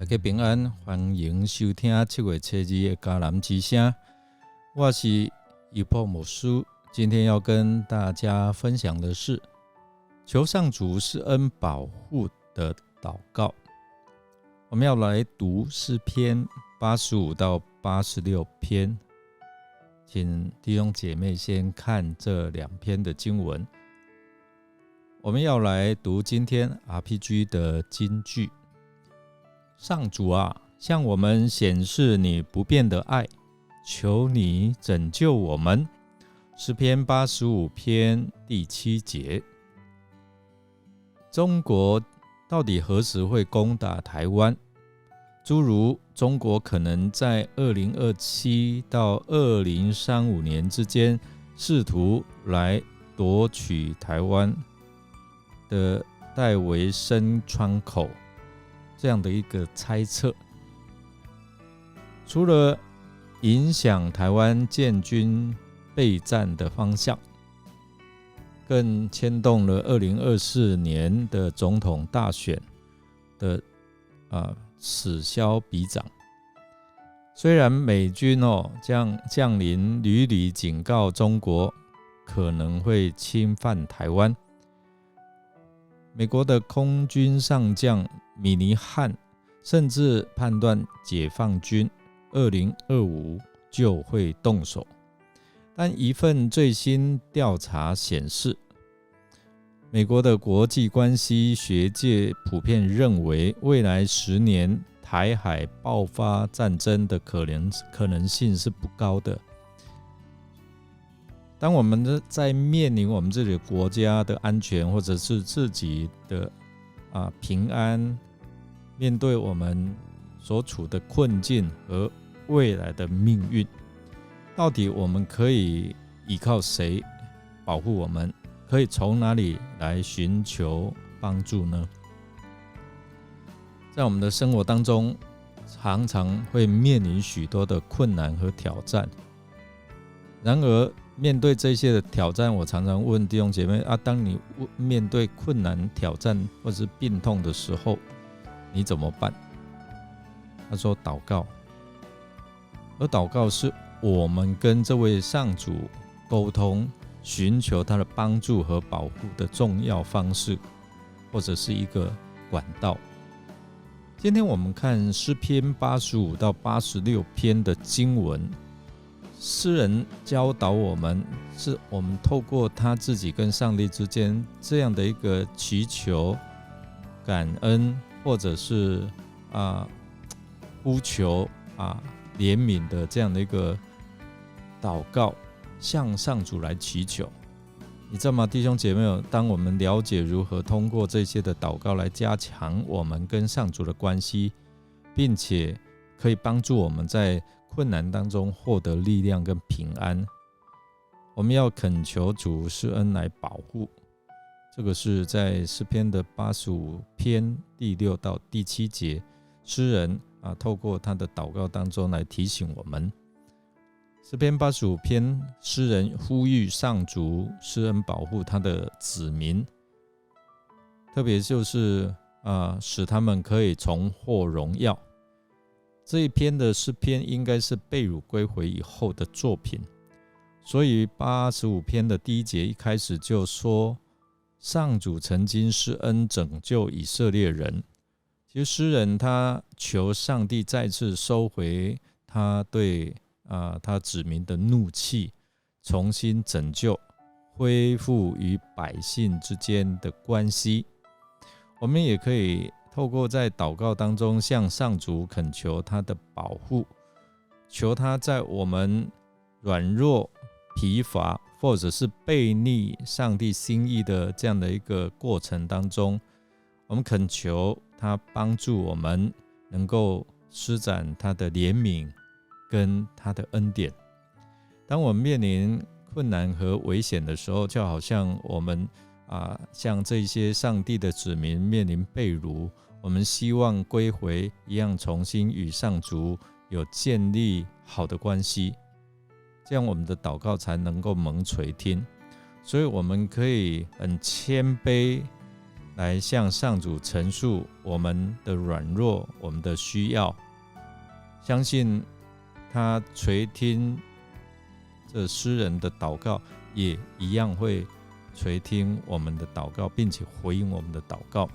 大家平安，欢迎收听7月7日的迦南之声。我是一波牧师，今天要跟大家分享的是求上主施恩保护的祷告。我们要来读诗篇85到86篇，请弟兄姐妹先看这2篇的经文。我们要来读今天 RPG 的金句。上主啊，向我们显示你不变的爱，求你拯救我们。诗篇85篇第7节。中国到底何时会攻打台湾？诸如中国可能在2027到2035年之间试图来夺取台湾的戴维森窗口，这样的一个猜测，除了影响台湾建军备战的方向，更牵动了2024年的总统大选的此消彼长。虽然美军将领屡屡警告中国可能会侵犯台湾，美国的空军上将米尼汉甚至判断解放军2025就会动手，但一份最新调查显示，美国的国际关系学界普遍认为，未来10年台海爆发战争的可能性是不高的。当我们在面临我们自己的国家的安全，或者是自己的平安，面对我们所处的困境和未来的命运，到底我们可以依靠谁保护我们？可以从哪里来寻求帮助呢？在我们的生活当中，常常会面临许多的困难和挑战。然而，面对这些的挑战，我常常问弟兄姐妹当你面对困难、挑战或是病痛的时候，你怎么办？他说祷告。而祷告是我们跟这位上主沟通，寻求他的帮助和保护的重要方式，或者是一个管道。今天我们看诗篇85到86篇的经文，诗人教导我们，是我们透过他自己跟上帝之间这样的一个祈求、感恩，或者是呼求怜悯的这样的一个祷告，向上主来祈求。你知道吗，弟兄姐妹，当我们了解如何通过这些的祷告来加强我们跟上主的关系，并且可以帮助我们在困难当中获得力量跟平安，我们要恳求主施恩来保护。这个是在诗篇的85篇第6到第7节，诗人透过他的祷告当中来提醒我们。诗篇85篇，诗人呼吁上主施恩保护他的子民，特别就是使他们可以重获荣耀。这一篇的诗篇应该是被掳归回以后的作品，所以85篇的第1节一开始就说，上主曾经施恩拯救以色列人。其实诗人他求上帝再次收回他对他子民的怒气，重新拯救，恢复与百姓之间的关系。我们也可以透过在祷告当中向上主恳求他的保护，求他在我们软弱、疲乏，或者是背逆上帝心意的这样的一个过程当中，我们恳求他帮助我们能够施展他的怜悯跟他的恩典。当我们面临困难和危险的时候，就好像我们像这些上帝的子民面临被掳，我们希望归回一样，重新与上主有建立好的关系，这样我们的祷告才能够蒙垂听。所以我们可以很谦卑来向上主陈述我们的软弱，我们的需要，相信他垂听这诗人的祷告，也一样会垂听我们的祷告，并且回应我们的祷告。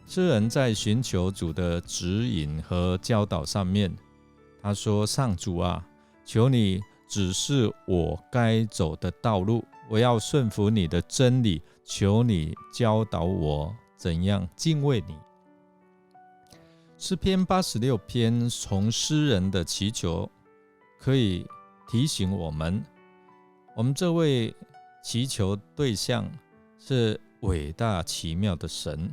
诗人在寻求主的指引和教导上面，他说：上主啊，求你指示我该走的道路，我要顺服你的真理，求你教导我怎样敬畏你。诗篇86篇从诗人的祈求可以提醒我们这位祈求对象是伟大奇妙的神，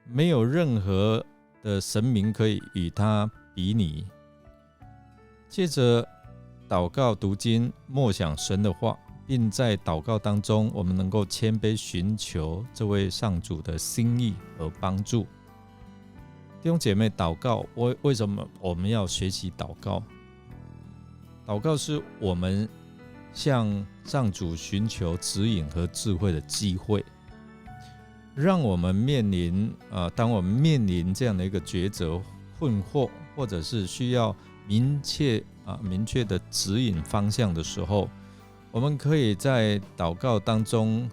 没有任何的神明可以与他比拟。借着祷告、读经、默想神的话，并在祷告当中，我们能够谦卑寻求这位上主的心意和帮助。弟兄姐妹，祷告为什么我们要学习祷告？祷告是我们向上主寻求指引和智慧的机会，让我们当我们面临这样的一个抉择、困惑，或者是需要明确的指引方向的时候，我们可以在祷告当中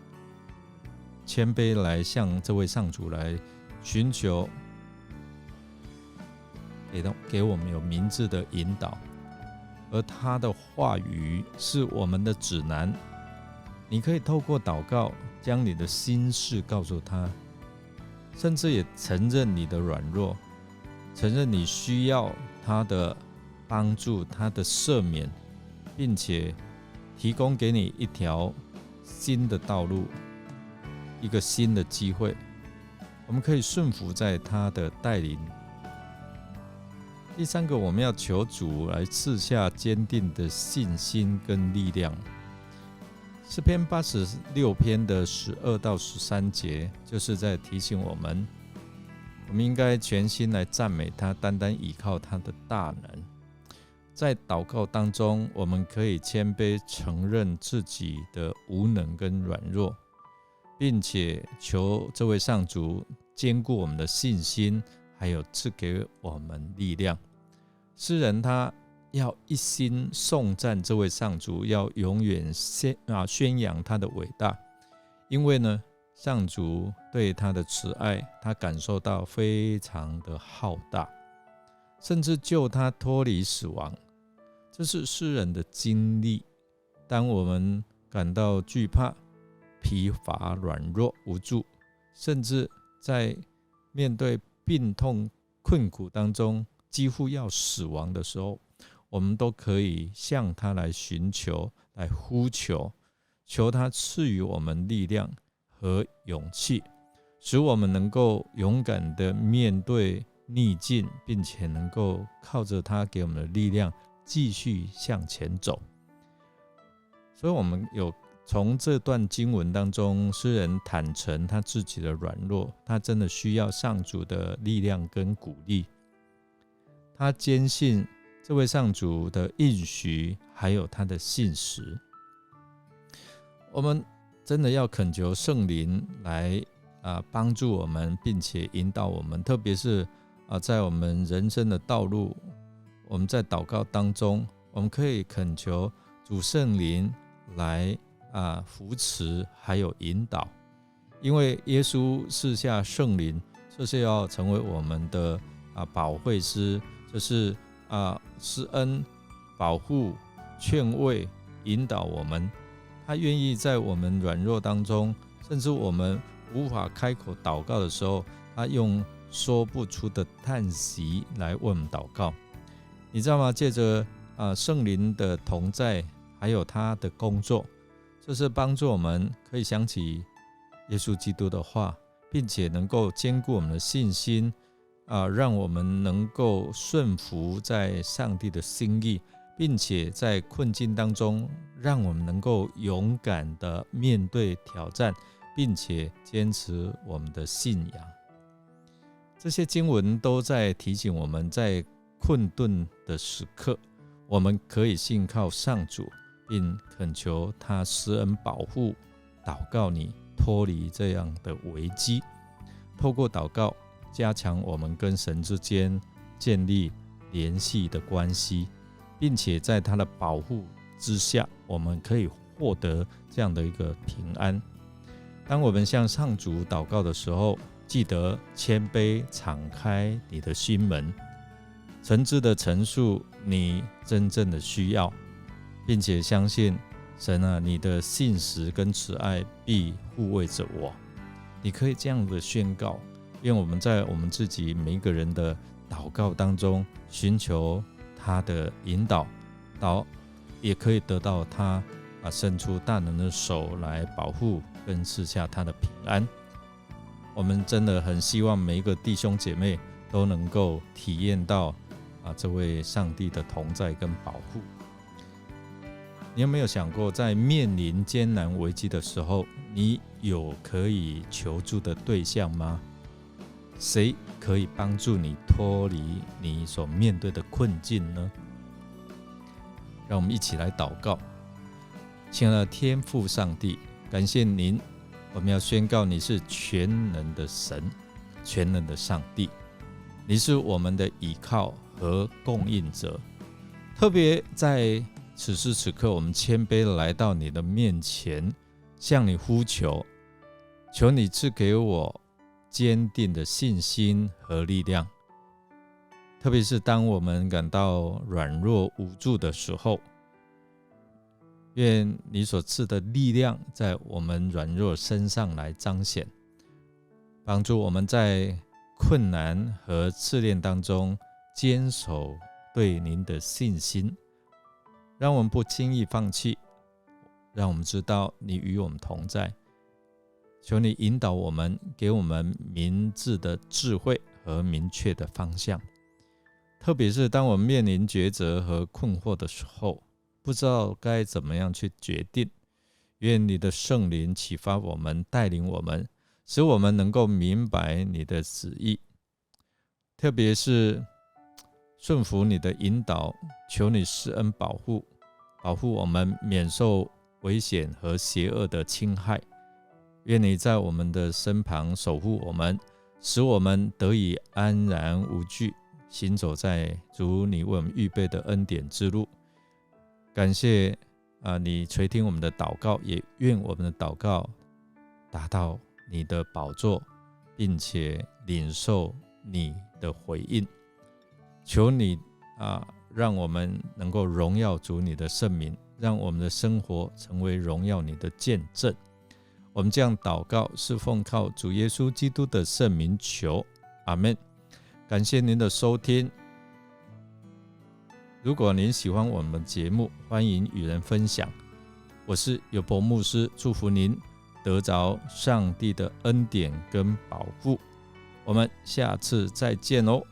谦卑来向这位上主来寻求，给我们有明智的引导，而他的话语是我们的指南。你可以透过祷告将你的心事告诉他，甚至也承认你的软弱，承认你需要他的帮助，他的赦免，并且提供给你一条新的道路，一个新的机会，我们可以顺服在他的带领。第三个，我们要求主来赐下坚定的信心跟力量。诗篇86篇的12到13节，就是在提醒我们应该全心来赞美他，单单依靠他的大能。在祷告当中，我们可以谦卑承认自己的无能跟软弱，并且求这位上主坚固我们的信心，还有赐给我们力量。诗人他要一心颂赞这位上主，要永远宣扬他的伟大，因为呢，上主对他的慈爱，他感受到非常的浩大，甚至救他脱离死亡。这是诗人的经历。当我们感到惧怕、疲乏、软弱、无助，甚至在面对病痛、困苦当中几乎要死亡的时候，我们都可以向他来寻求、来呼求，求他赐予我们力量和勇气，使我们能够勇敢的面对逆境，并且能够靠着他给我们的力量继续向前走。所以我们有从这段经文当中，诗人坦诚他自己的软弱，他真的需要上主的力量跟鼓励。他坚信这位上主的应许，还有他的信实。我们真的要恳求圣灵来帮助我们，并且引导我们，特别是在我们人生的道路，我们在祷告当中，我们可以恳求主圣灵来扶持还有引导，因为耶稣赐下圣灵，这是要成为我们的保惠师，这是施恩、保护、劝慰、引导我们。他愿意在我们软弱当中，甚至我们无法开口祷告的时候，他用说不出的叹息来为我们祷告。你知道吗？借着圣灵的同在，还有他的工作，这是帮助我们可以想起耶稣基督的话，并且能够坚固我们的信心，让我们能够顺服在上帝的心意，并且在困境当中，让我们能够勇敢的面对挑战，并且坚持我们的信仰。这些经文都在提醒我们，在困顿的时刻，我们可以信靠上主，并恳求他施恩保护祷告你脱离这样的危机，透过祷告加强我们跟神之间建立联系的关系，并且在他的保护之下，我们可以获得这样的一个平安。当我们向上主祷告的时候，记得谦卑敞开你的心门，诚挚的陈述你真正的需要，并且相信神啊，你的信实跟慈爱必护卫着我。你可以这样的宣告，愿我们在我们自己每一个人的祷告当中寻求他的引导，也可以得到他伸出大能的手来保护跟赐下他的平安。我们真的很希望每一个弟兄姐妹都能够体验到这位上帝的同在跟保护。你有没有想过，在面临艰难危机的时候，你有可以求助的对象吗？谁可以帮助你脱离你所面对的困境呢？让我们一起来祷告。亲爱的天父上帝，感谢您，我们要宣告你是全能的神，全能的上帝，你是我们的依靠和供应者。特别在此时此刻，我们谦卑地来到你的面前，向你呼求，求你赐给我坚定的信心和力量。特别是当我们感到软弱无助的时候，愿你所赐的力量在我们软弱身上来彰显，帮助我们在困难和试炼当中坚守对您的信心，让我们不轻易放弃，让我们知道你与我们同在。求你引导我们，给我们明智的智慧和明确的方向。特别是当我们面临抉择和困惑的时候，不知道该怎么样去决定，愿你的圣灵启发我们，带领我们，使我们能够明白你的旨意。特别是顺服你的引导，求你施恩保护我们免受危险和邪恶的侵害。愿你在我们的身旁守护我们，使我们得以安然无惧，行走在主你为我们预备的恩典之路。感谢你垂听我们的祷告，也愿我们的祷告达到你的宝座，并且领受你的回应。求你让我们能够荣耀主你的圣名，让我们的生活成为荣耀你的见证。我们这样祷告是奉靠主耶稣基督的圣名求，阿们。感谢您的收听。如果您喜欢我们的节目，欢迎与人分享。我是友伯牧师，祝福您得着上帝的恩典跟保护。我们下次再见哦。